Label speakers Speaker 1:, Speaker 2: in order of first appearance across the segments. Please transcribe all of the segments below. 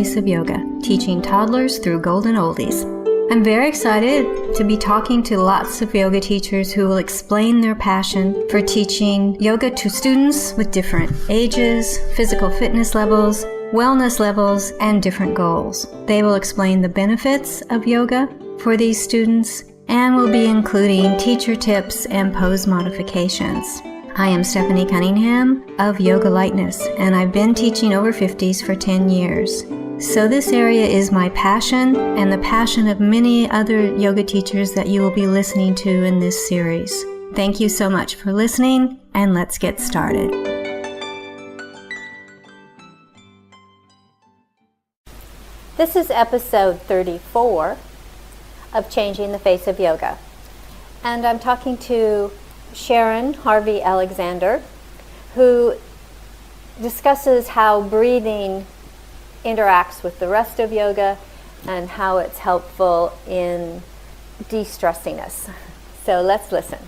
Speaker 1: Face of Yoga, teaching toddlers through golden oldies. I'm very excited to be talking to lots of yoga teachers who will explain their passion for teaching yoga to students with different ages, physical fitness levels, wellness levels, and different goals. They will explain the benefits of yoga for these students and will be including teacher tips and pose modifications. I am Stephanie Cunningham of Yoga Lightness, and I've been teaching over 50s for 10 years. So this area is my passion and the passion of many other yoga teachers that you will be listening to in this series. Thank you so much for listening, and let's get started.
Speaker 2: This is episode 34 of Changing the Face of Yoga. And I'm talking to Sharon Harvey Alexander, who discusses how breathing interacts with the rest of yoga and how it's helpful in de-stressing us. So let's listen.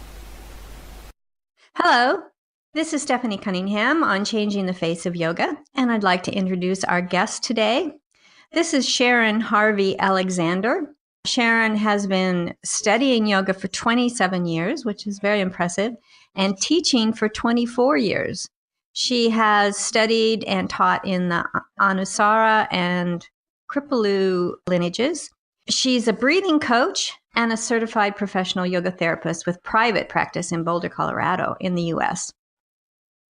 Speaker 1: Hello, this is Stephanie Cunningham on Changing the Face of Yoga, and I'd like to introduce our guest today. This is Sharon Harvey Alexander. Sharon has been studying yoga for 27 years, which is very impressive, and teaching for 24 years. She has studied and taught in the Anusara and Kripalu lineages. She's a breathing coach and a certified professional yoga therapist with private practice in Boulder, Colorado, in the U.S.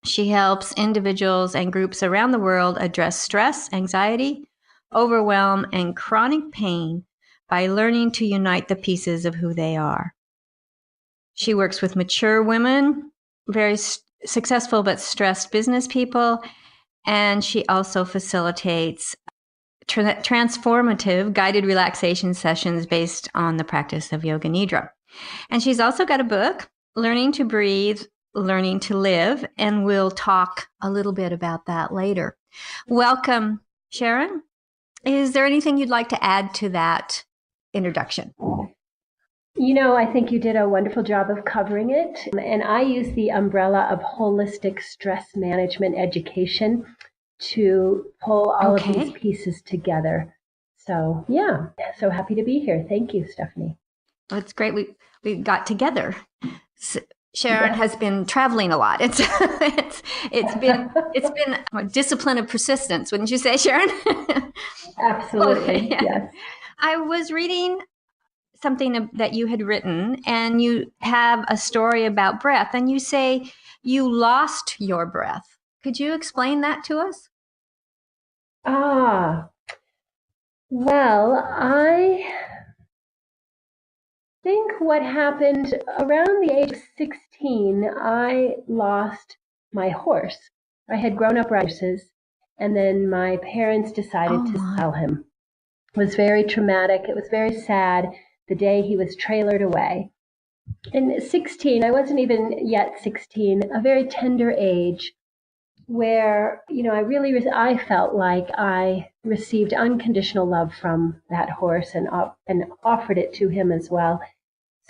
Speaker 1: She helps individuals and groups around the world address stress, anxiety, overwhelm, and chronic pain by learning to unite the pieces of who they are. She works with mature women, very successful but stressed business people, and she also facilitates transformative guided relaxation sessions based on the practice of Yoga Nidra. And she's also got a book, Learning to Breathe, Learning to Live, and we'll talk a little bit about that later. Welcome, Sharon. Is there anything you'd like to add to that introduction?
Speaker 3: You know, I think you did a wonderful job of covering it. And I use the umbrella of holistic stress management education to pull all of these pieces together. So, yeah, so happy to be here. Thank you, Stephanie.
Speaker 1: That's great. We got together. Sharon has been traveling a lot. It's been a discipline of persistence, wouldn't you say, Sharon?
Speaker 3: Absolutely. Yes.
Speaker 1: I was reading something that you had written, and you have a story about breath, and you say you lost your breath. Could you explain that to us?
Speaker 3: Well, I think what happened around the age of 16, I lost my horse. I had grown up horses, and then my parents decided to sell him. It was very traumatic. It was very sad the day he was trailered away. And 16, I wasn't even yet 16, a very tender age where, you know, I felt like I received unconditional love from that horse and offered it to him as well.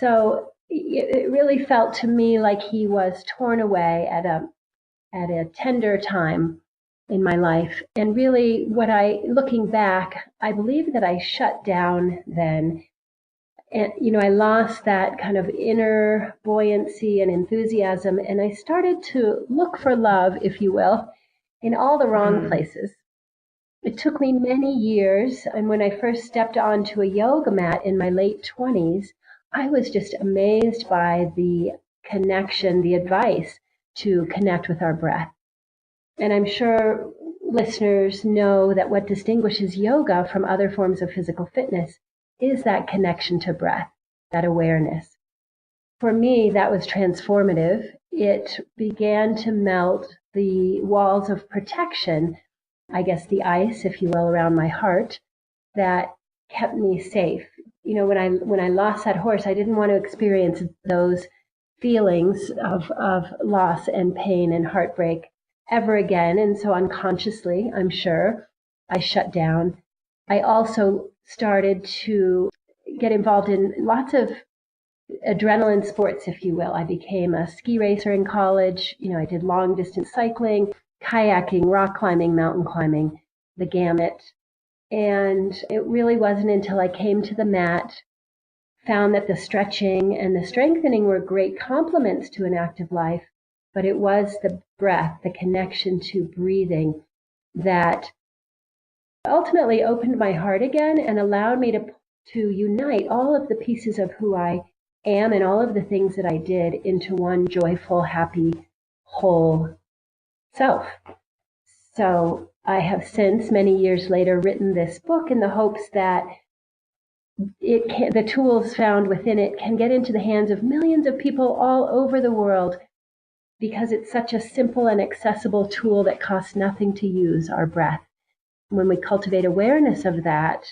Speaker 3: So it really felt to me like he was torn away at a tender time in my life. And really, looking back, I believe that I shut down then. And, you know, I lost that kind of inner buoyancy and enthusiasm, and I started to look for love, if you will, in all the wrong places. It took me many years, and when I first stepped onto a yoga mat in my late 20s, I was just amazed by the connection, the advice to connect with our breath. And I'm sure listeners know that what distinguishes yoga from other forms of physical fitness is that connection to breath, that awareness. For me, that was transformative. It began to melt the walls of protection, I guess the ice, if you will, around my heart that kept me safe. You know, when I lost that horse, I didn't want to experience those feelings of loss and pain and heartbreak ever again. And so unconsciously, I'm sure, I shut down. I also started to get involved in lots of adrenaline sports, if you will. I became a ski racer in college. You know, I did long distance cycling, kayaking, rock climbing, mountain climbing, the gamut. And it really wasn't until I came to the mat, found that the stretching and the strengthening were great complements to an active life, but it was the breath, the connection to breathing, that ultimately opened my heart again and allowed me to unite all of the pieces of who I am and all of the things that I did into one joyful, happy, whole self. So I have since, many years later, written this book in the hopes that the tools found within it can get into the hands of millions of people all over the world, because it's such a simple and accessible tool that costs nothing to use, our breath. When we cultivate awareness of that,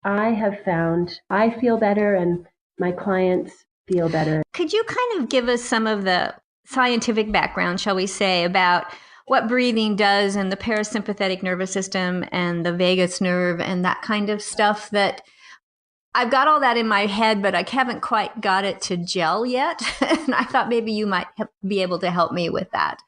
Speaker 3: I have found I feel better and my clients feel better.
Speaker 1: Could you kind of give us some of the scientific background, shall we say, about what breathing does in the parasympathetic nervous system and the vagus nerve and that kind of stuff? That I've got all that in my head, but I haven't quite got it to gel yet. And I thought maybe you might be able to help me with that.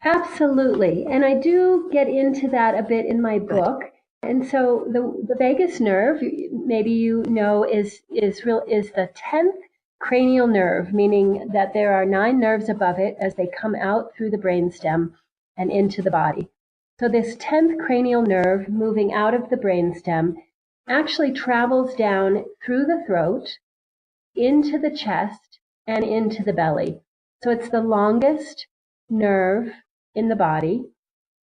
Speaker 3: Absolutely. And I do get into that a bit in my book. And so the vagus nerve, maybe you know, is the 10th cranial nerve, meaning that there are 9 nerves above it as they come out through the brainstem and into the body. So this 10th cranial nerve moving out of the brainstem actually travels down through the throat, into the chest, and into the belly. So it's the longest nerve in the body,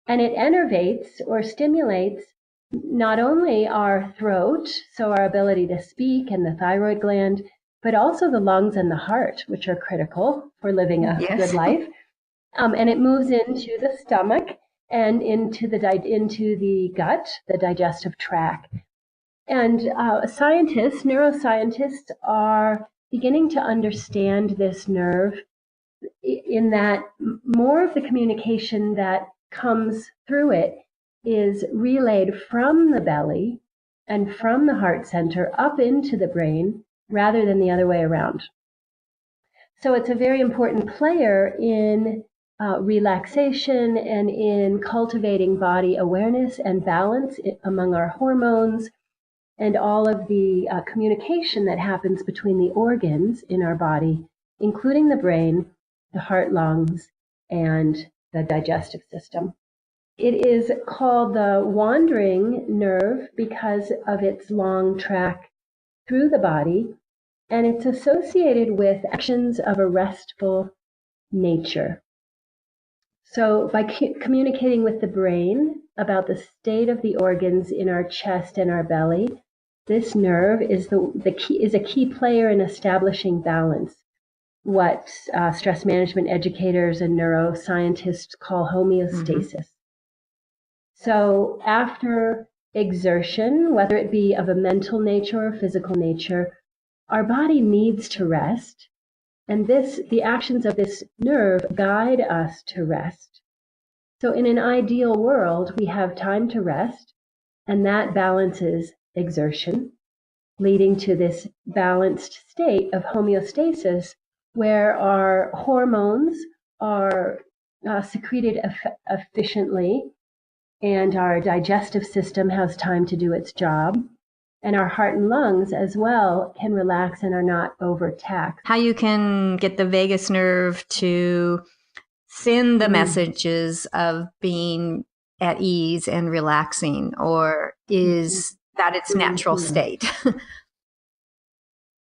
Speaker 3: and it innervates or stimulates not only our throat, so our ability to speak, and the thyroid gland, but also the lungs and the heart, which are critical for living a good life. And it moves into the stomach and into the gut, the digestive tract. And neuroscientists are beginning to understand this nerve, in that more of the communication that comes through it is relayed from the belly and from the heart center up into the brain rather than the other way around. So it's a very important player in relaxation and in cultivating body awareness and balance among our hormones and all of the communication that happens between the organs in our body, including the brain, the heart, lungs, and the digestive system. It is called the wandering nerve because of its long track through the body, and it's associated with actions of a restful nature. So by communicating with the brain about the state of the organs in our chest and our belly, this nerve is a key player in establishing balance, what stress management educators and neuroscientists call homeostasis. Mm-hmm. So after exertion, whether it be of a mental nature or physical nature, our body needs to rest, and the actions of this nerve guide us to rest. So in an ideal world, we have time to rest, and that balances exertion, leading to this balanced state of homeostasis where our hormones are secreted efficiently, and our digestive system has time to do its job, and our heart and lungs as well can relax and are not overtaxed.
Speaker 1: How you can get the vagus nerve to send the messages of being at ease and relaxing, or is that its natural state?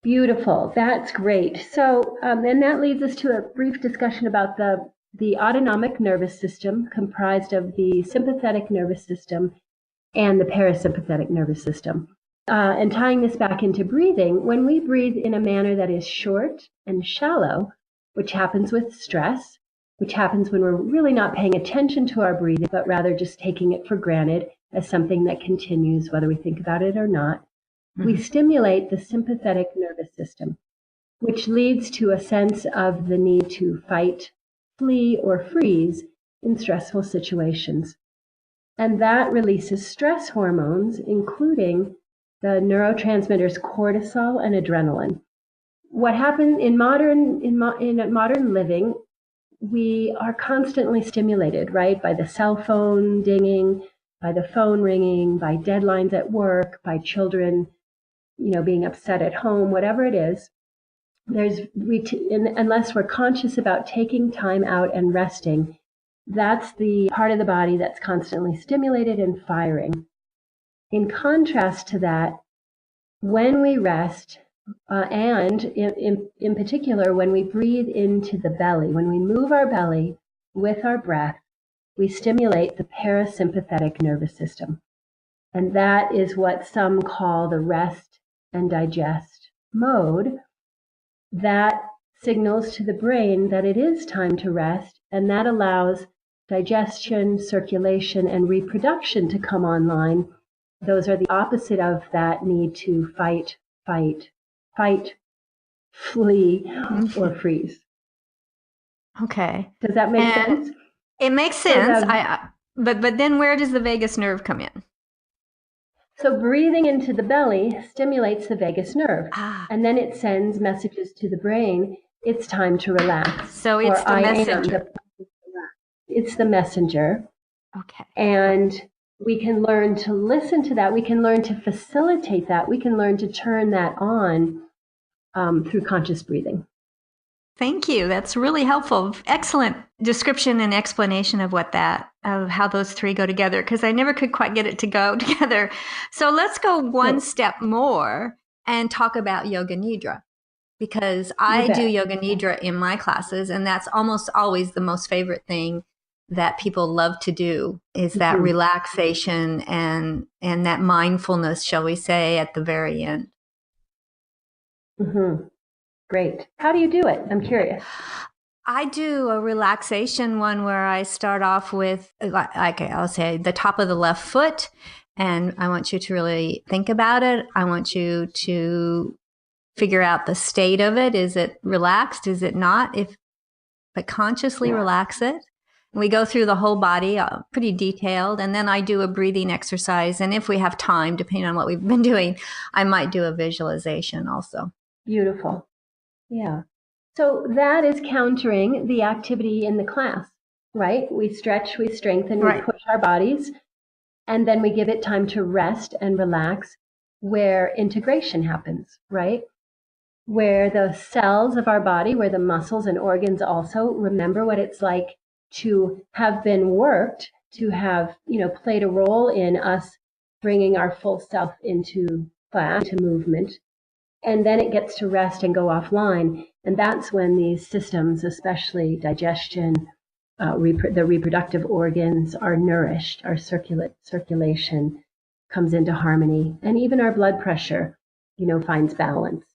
Speaker 3: Beautiful. That's great. So, and that leads us to a brief discussion about the autonomic nervous system, comprised of the sympathetic nervous system and the parasympathetic nervous system. And tying this back into breathing, when we breathe in a manner that is short and shallow, which happens with stress, which happens when we're really not paying attention to our breathing, but rather just taking it for granted as something that continues whether we think about it or not, we stimulate the sympathetic nervous system, which leads to a sense of the need to fight, flee, or freeze in stressful situations. And that releases stress hormones, including the neurotransmitters cortisol and adrenaline. What happens in modern living, we are constantly stimulated, right, by the cell phone dinging, by the phone ringing, by deadlines at work, by children, being upset at home, whatever it is. Unless we're conscious about taking time out and resting, that's the part of the body that's constantly stimulated and firing. In contrast to that, when we rest, and in particular, when we breathe into the belly, when we move our belly with our breath, we stimulate the parasympathetic nervous system. And that is what some call the rest and digest mode. That signals to the brain that it is time to rest, and that allows digestion, circulation, and reproduction to come online. Those are the opposite of that need to fight, flee, or freeze.
Speaker 1: Okay.
Speaker 3: Does that make sense?
Speaker 1: It makes sense. But then where does the vagus nerve come in?
Speaker 3: So breathing into the belly stimulates the vagus nerve, and then it sends messages to the brain. It's time to relax.
Speaker 1: So it's the messenger.
Speaker 3: It's the messenger.
Speaker 1: Okay.
Speaker 3: And we can learn to listen to that. We can learn to facilitate that. We can learn to turn that on through conscious breathing.
Speaker 1: Thank you. That's really helpful. Excellent description and explanation of how those three go together, because I never could quite get it to go together. So let's go one step more and talk about Yoga Nidra, because I do Yoga Nidra in my classes, and that's almost always the most favorite thing that people love to do, is that relaxation and that mindfulness, shall we say, at the very end.
Speaker 3: Mm-hmm. Great. How do you do it? I'm curious.
Speaker 1: I do a relaxation one where I start off with, like I'll say, the top of the left foot, and I want you to really think about it. I want you to figure out the state of it. Is it relaxed? Is it not? But consciously relax it. We go through the whole body, pretty detailed, and then I do a breathing exercise. And if we have time, depending on what we've been doing, I might do a visualization also.
Speaker 3: Beautiful. Yeah. So that is countering the activity in the class, right? We stretch, we strengthen, we push our bodies, and then we give it time to rest and relax, where integration happens, right? Where the cells of our body, where the muscles and organs also remember what it's like to have been worked, to have, played a role in us bringing our full self into class, into movement. And then it gets to rest and go offline. And that's when these systems, especially digestion, the reproductive organs, are nourished, our circulation comes into harmony, and even our blood pressure, finds balance.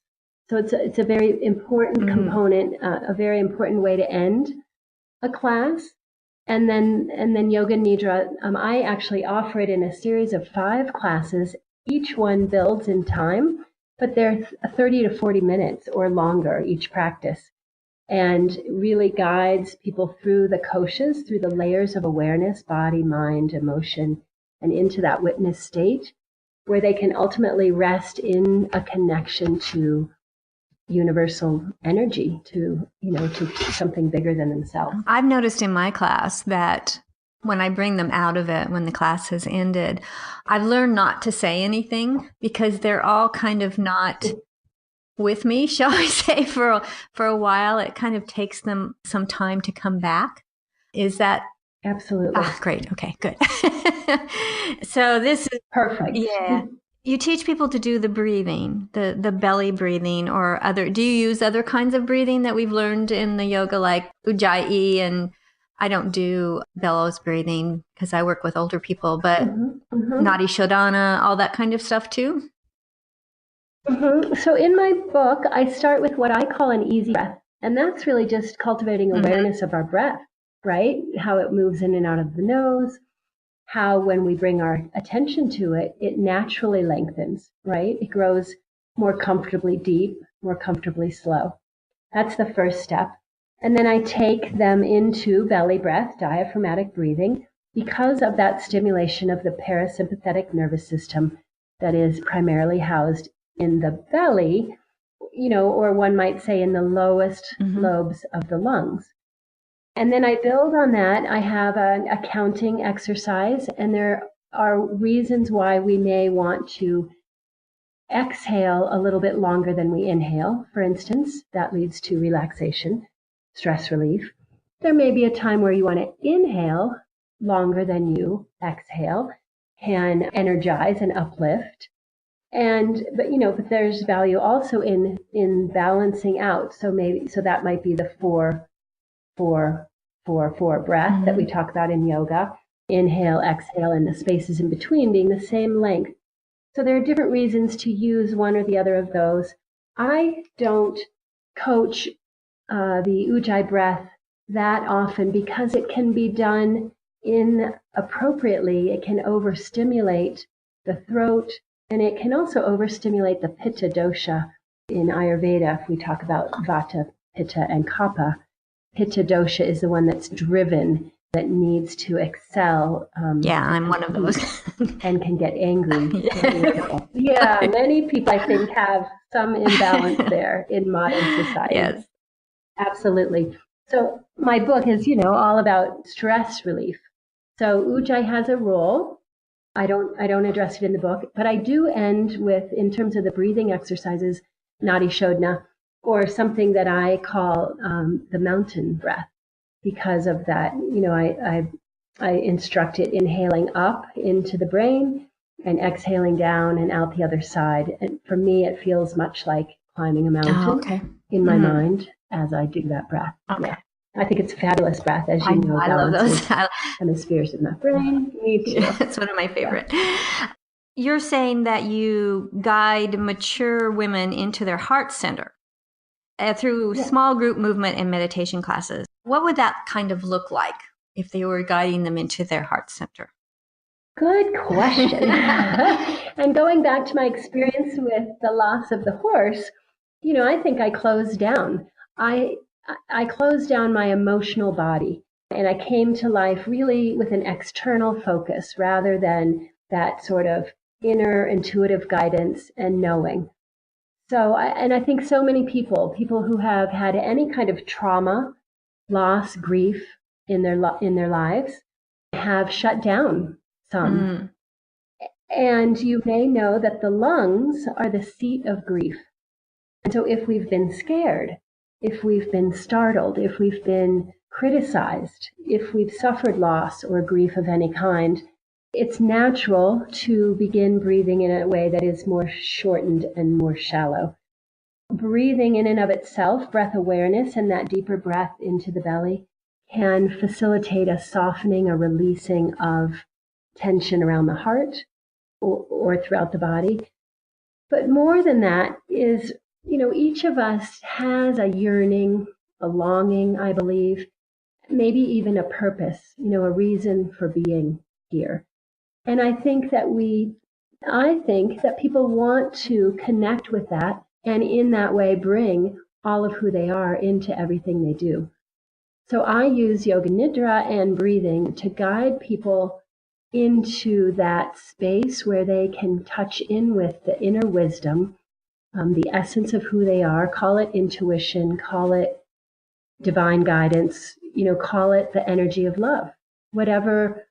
Speaker 3: So it's a very important component, a very important way to end a class. And then Yoga Nidra, I actually offer it in a series of 5 classes. Each one builds in time, but they're 30 to 40 minutes or longer each practice, and really guides people through the koshas, through the layers of awareness, body, mind, emotion, and into that witness state where they can ultimately rest in a connection to universal energy, to something bigger than themselves.
Speaker 1: I've noticed in my class that when I bring them out of it, when the class has ended, I've learned not to say anything, because they're all kind of not with me, shall I say, for a while. It kind of takes them some time to come back. Is that?
Speaker 3: Absolutely.
Speaker 1: Great. Okay, good. So this is
Speaker 3: perfect.
Speaker 1: Yeah. You teach people to do the breathing, the belly breathing, or do you use other kinds of breathing that we've learned in the yoga, like Ujjayi? And I don't do bellows breathing because I work with older people, but Nadi Shodhana, all that kind of stuff too?
Speaker 3: So in my book, I start with what I call an easy breath. And that's really just cultivating awareness of our breath, right? How it moves in and out of the nose, how when we bring our attention to it, it naturally lengthens, right? It grows more comfortably deep, more comfortably slow. That's the first step. And then I take them into belly breath, diaphragmatic breathing, because of that stimulation of the parasympathetic nervous system that is primarily housed in the belly, or one might say in the lowest lobes of the lungs. And then I build on that. I have a counting exercise, and there are reasons why we may want to exhale a little bit longer than we inhale. For instance, that leads to relaxation, stress relief. There may be a time where you want to inhale longer than you exhale, can energize and uplift. But there's value also in balancing out. So that might be the 4-4-4-4 breath that we talk about in yoga. Inhale, exhale, and the spaces in between being the same length. So there are different reasons to use one or the other of those. I don't coach the Ujjayi breath that often because it can be done inappropriately. It can overstimulate the throat, and it can also overstimulate the Pitta dosha in Ayurveda. If we talk about Vata, Pitta, and Kapha, Pitta dosha is the one that's driven, that needs to excel.
Speaker 1: I'm one of those.
Speaker 3: And can get angry. Yeah, many people, I think, have some imbalance there in modern society.
Speaker 1: Yes.
Speaker 3: Absolutely. So my book is, all about stress relief. So Ujjayi has a role. I don't address it in the book, but I do end with, in terms of the breathing exercises, Nadi Shodhana, or something that I call the mountain breath. Because of that, I instruct it inhaling up into the brain and exhaling down and out the other side. And for me, it feels much like climbing a mountain in my mind as I do that breath.
Speaker 1: Okay.
Speaker 3: Yeah. I think it's a fabulous breath, as you know.
Speaker 1: I love those
Speaker 3: hemispheres in my brain. Me too.
Speaker 1: It's one of my favorite. Yeah. You're saying that you guide mature women into their heart center through small group movement and meditation classes. What would that kind of look like if they were guiding them into their heart center?
Speaker 3: Good question. And going back to my experience with the loss of the horse, I think I closed down. I closed down my emotional body, and I came to life really with an external focus rather than that sort of inner intuitive guidance and knowing. So, I think so many people who have had any kind of trauma, loss, grief in their lives, have shut down some. And you may know that the lungs are the seat of grief. And so if we've been scared, if we've been startled, if we've been criticized, if we've suffered loss or grief of any kind, it's natural to begin breathing in a way that is more shortened and more shallow. Breathing in and of itself, breath awareness and that deeper breath into the belly can facilitate a softening, a releasing of tension around the heart or throughout the body. But more than that is, each of us has a yearning, a longing, I believe, maybe even a purpose, a reason for being here. And I think that people want to connect with that and in that way bring all of who they are into everything they do. So I use Yoga Nidra and breathing to guide people into that space where they can touch in with the inner wisdom, the essence of who they are. Call it intuition, call it divine guidance, call it the energy of love. Whatever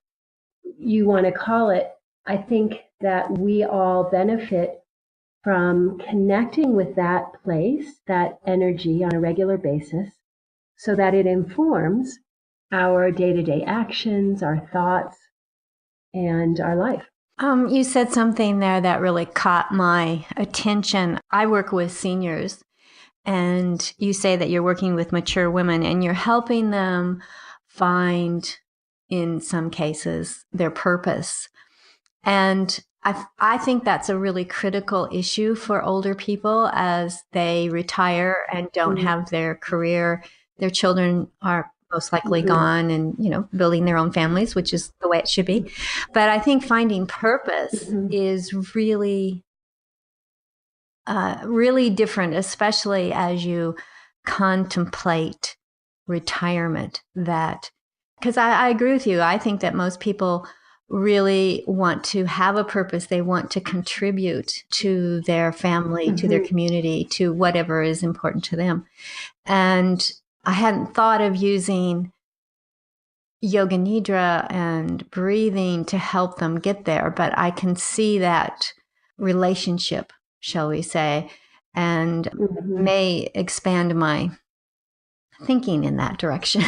Speaker 3: you want to call it, I think that we all benefit from connecting with that place, that energy on a regular basis, so that it informs our day-to-day actions, our thoughts, and our life.
Speaker 1: You said something there that really caught my attention. I work with seniors, and you say that you're working with mature women and you're helping them find, in some cases, their purpose. And I think that's a really critical issue for older people as they retire and don't have their career. Their children are most likely gone and, building their own families, which is the way it should be. But I think finding purpose is really, really different, especially as you contemplate retirement. Because I agree with you. I think that most people really want to have a purpose. They want to contribute to their family, to their community, to whatever is important to them. And I hadn't thought of using yoga nidra and breathing to help them get there. But I can see that relationship, shall we say, and may expand my thinking in that direction.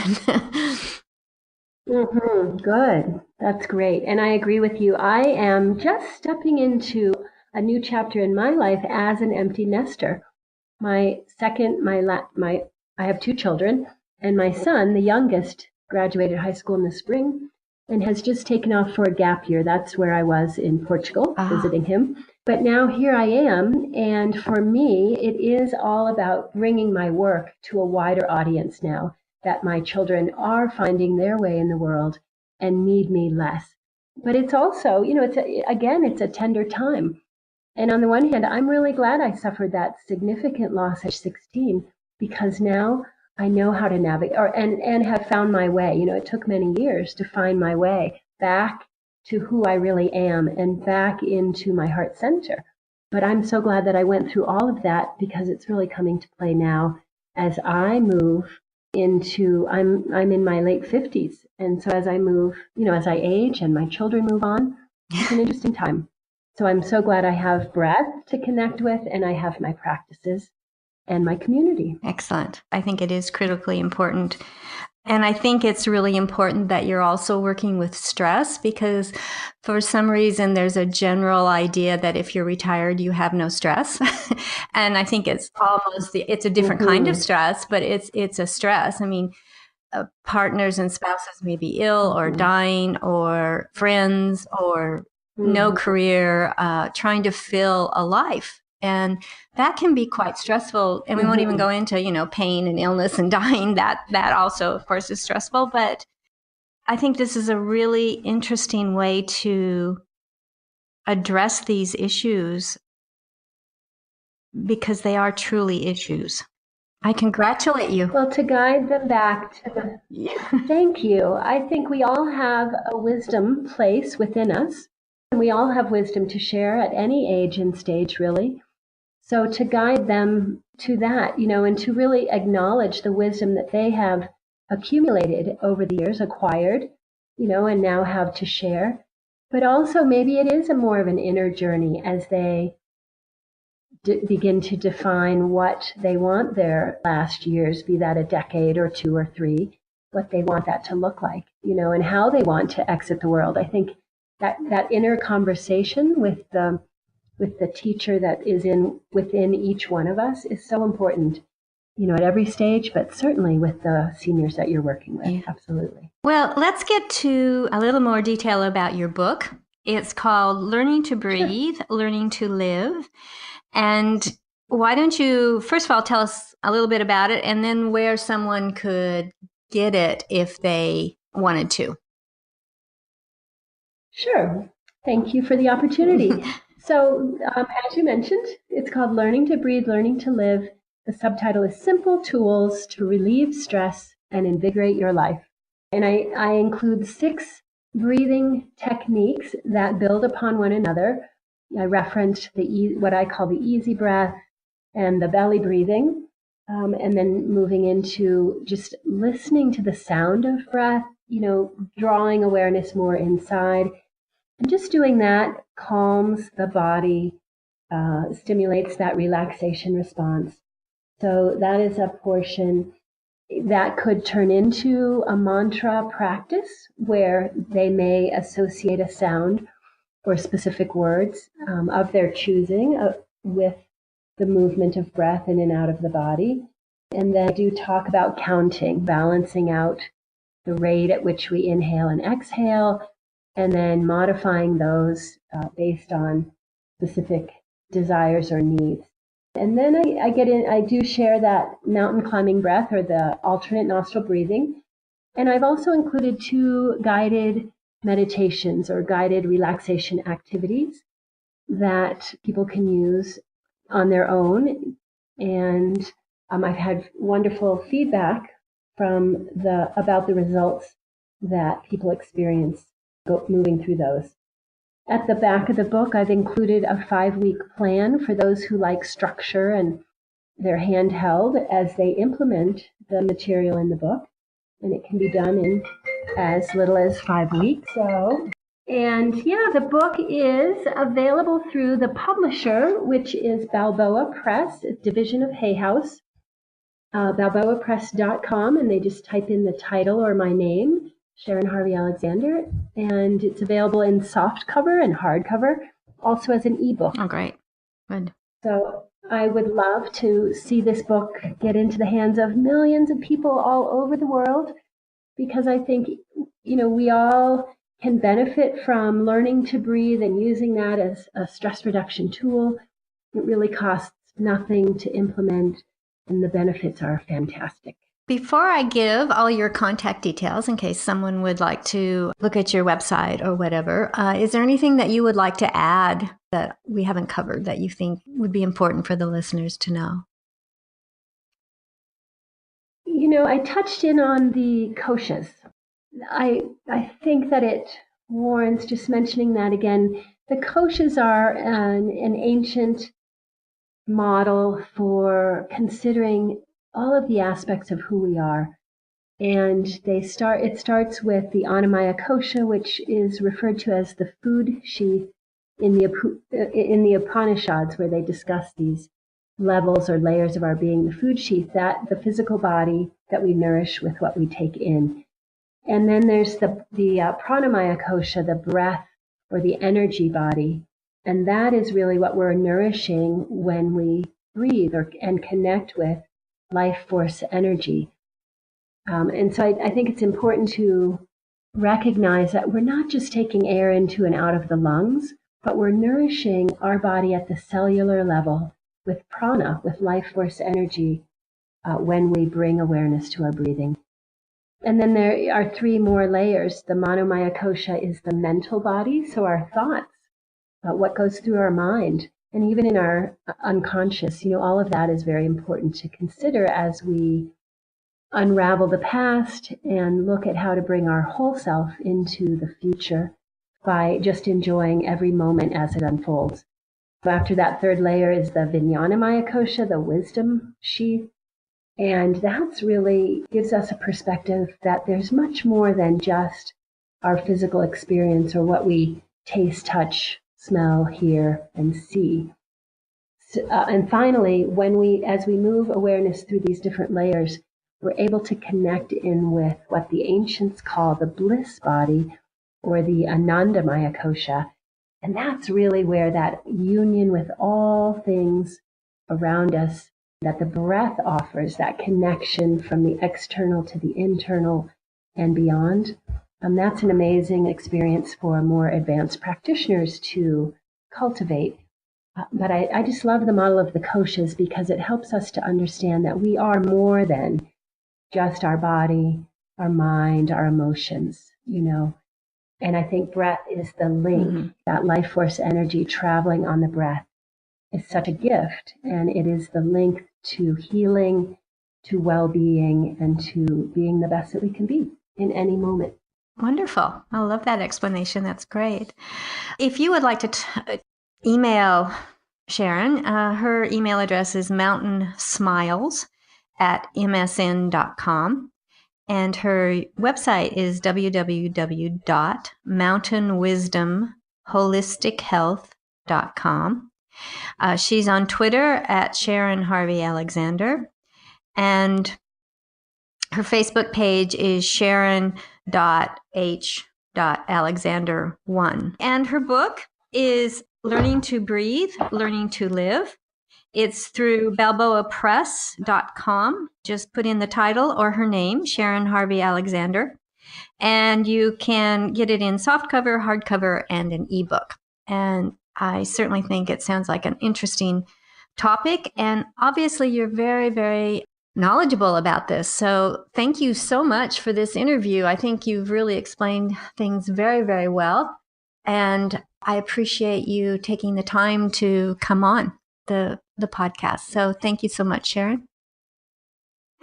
Speaker 3: Good. That's great. And I agree with you. I am just stepping into a new chapter in my life as an empty nester. I have two children, and my son, the youngest, graduated high school in the spring and has just taken off for a gap year. That's where I was in Portugal visiting him. But now here I am, and for me, it is all about bringing my work to a wider audience now that my children are finding their way in the world and need me less. But it's also, it's a tender time. And on the one hand, I'm really glad I suffered that significant loss at 16 because now I know how to navigate and have found my way. It took many years to find my way back to who I really am and back into my heart center. But I'm so glad that I went through all of that because it's really coming to play now as I move into, I'm in my late 50s. And so as I move, as I age and my children move on, it's an interesting time. So I'm so glad I have breath to connect with, and I have my practices and my community.
Speaker 1: Excellent. I think it is critically important. And I think it's really important that you're also working with stress because for some reason there's a general idea that if you're retired, you have no stress. And I think it's it's a different kind of stress, but it's a stress. I mean, partners and spouses may be ill or dying or friends or no career, trying to fill a life. And that can be quite stressful. And we won't even go into, pain and illness and dying. That also, of course, is stressful. But I think this is a really interesting way to address these issues because they are truly issues. I congratulate you.
Speaker 3: Well, to guide them back to thank you. I think we all have a wisdom place within us. And we all have wisdom to share at any age and stage, really. So to guide them to that, and to really acknowledge the wisdom that they have accumulated over the years, acquired, and now have to share. But also maybe it is a more of an inner journey as they begin to define what they want their last years, be that a decade or 2 or 3, what they want that to look like, and how they want to exit the world. I think that inner conversation with the teacher that is within each one of us is so important, at every stage, but certainly with the seniors that you're working with. Yeah. Absolutely.
Speaker 1: Well, let's get to a little more detail about your book. It's called Learning to Breathe, Learning to Live. And why don't you, first of all, tell us a little bit about it and then where someone could get it if they wanted to.
Speaker 3: Sure. Thank you for the opportunity. So, as you mentioned, it's called Learning to Breathe, Learning to Live. The subtitle is Simple Tools to Relieve Stress and Invigorate Your Life. And I include 6 breathing techniques that build upon one another. I referenced what I call the easy breath and the belly breathing, and then moving into just listening to the sound of breath, drawing awareness more inside. And just doing that calms the body, stimulates that relaxation response. So that is a portion that could turn into a mantra practice where they may associate a sound or specific words of their choosing with the movement of breath in and out of the body. And then I do talk about counting, balancing out the rate at which we inhale and exhale, and then modifying those based on specific desires or needs. And then I do share that mountain climbing breath or the alternate nostril breathing. And I've also included 2 guided meditations or guided relaxation activities that people can use on their own. And I've had wonderful feedback about the results that people experience moving through those. At the back of the book, I've included a 5-week plan for those who like structure and they're handheld as they implement the material in the book. And it can be done in as little as 5 weeks. And yeah, the book is available through the publisher, which is Balboa Press, a division of Hay House, balboapress.com, and they just type in the title or my name, Sharon Harvey Alexander, and it's available in soft cover and hardcover, also as an ebook.
Speaker 1: Oh, great. Good.
Speaker 3: So I would love to see this book get into the hands of millions of people all over the world, because I think, we all can benefit from learning to breathe and using that as a stress reduction tool. It really costs nothing to implement, and the benefits are fantastic.
Speaker 1: Before I give all your contact details, in case someone would like to look at your website or whatever, is there anything that you would like to add that we haven't covered that you think would be important for the listeners to know?
Speaker 3: I touched in on the koshas. I think that it warrants just mentioning that again. The koshas are an ancient model for considering all of the aspects of who we are. And it starts with the Annamaya kosha, which is referred to as the food sheath in the Upanishads, where they discuss these levels or layers of our being. The food sheath, that the physical body that we nourish with what we take in. And then there's the Pranamaya kosha, the breath or the energy body. And that is really what we're nourishing when we breathe and connect with life force energy. And so I think it's important to recognize that we're not just taking air into and out of the lungs, but we're nourishing our body at the cellular level with prana, with life force energy, when we bring awareness to our breathing. And then there are 3 more layers. The Manomaya kosha is the mental body, so our thoughts, what goes through our mind, and even in our unconscious, all of that is very important to consider as we unravel the past and look at how to bring our whole self into the future by just enjoying every moment as it unfolds. After that 3rd layer is the Vijnanamaya kosha, the wisdom sheath. And that's really gives us a perspective that there's much more than just our physical experience or what we taste, touch, smell, hear, and see. And finally, as we move awareness through these different layers, we're able to connect in with what the ancients call the bliss body or the Anandamaya kosha. And that's really where that union with all things around us that the breath offers, that connection from the external to the internal and beyond. That's an amazing experience for more advanced practitioners to cultivate. But I just love the model of the koshas because it helps us to understand that we are more than just our body, our mind, our emotions, And I think breath is the link, that life force energy traveling on the breath is such a gift, and it is the link to healing, to well-being, and to being the best that we can be in any moment.
Speaker 1: Wonderful. I love that explanation. That's great. If you would like to email Sharon, her email address is mountainsmiles@msn.com. And her website is www.mountainwisdomholistichealth.com. She's on Twitter at Sharon Harvey Alexander. And her Facebook page is sharon.h.alexander1. And her book is Learning to Breathe, Learning to Live. It's through balboapress.com. Just put in the title or her name, Sharon Harvey Alexander. And you can get it in softcover, hardcover, and an ebook. And I certainly think it sounds like an interesting topic. And obviously, you're very, very knowledgeable about this. So thank you so much for this interview. I think you've really explained things very, very well. And I appreciate you taking the time to come on the podcast. So thank you so much, Sharon.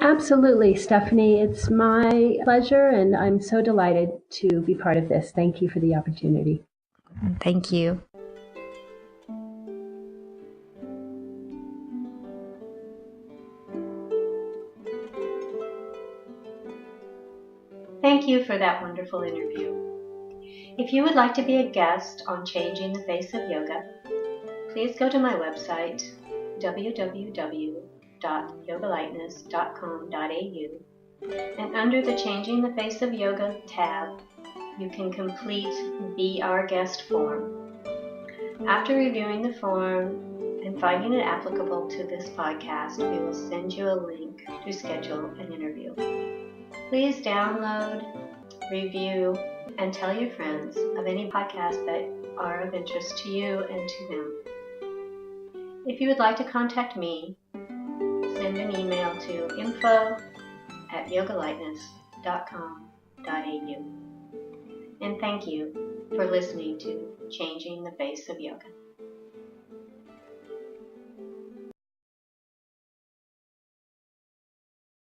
Speaker 3: Absolutely, Stephanie. It's my pleasure, and I'm so delighted to be part of this. Thank you for the opportunity.
Speaker 1: Thank you. thank you for that wonderful interview. If you would like to be a guest on Changing the Face of Yoga, please go to my website, www.yogalightness.com.au, and under the Changing the Face of Yoga tab, you can complete Be Our Guest form. After reviewing the form and finding it applicable to this podcast, we will send you a link to schedule an interview. Please download, review, and tell your friends of any podcasts that are of interest to you and to them. If you would like to contact me, send an email to info@yogalightness.com.au. And thank you for listening to Changing the Face of Yoga.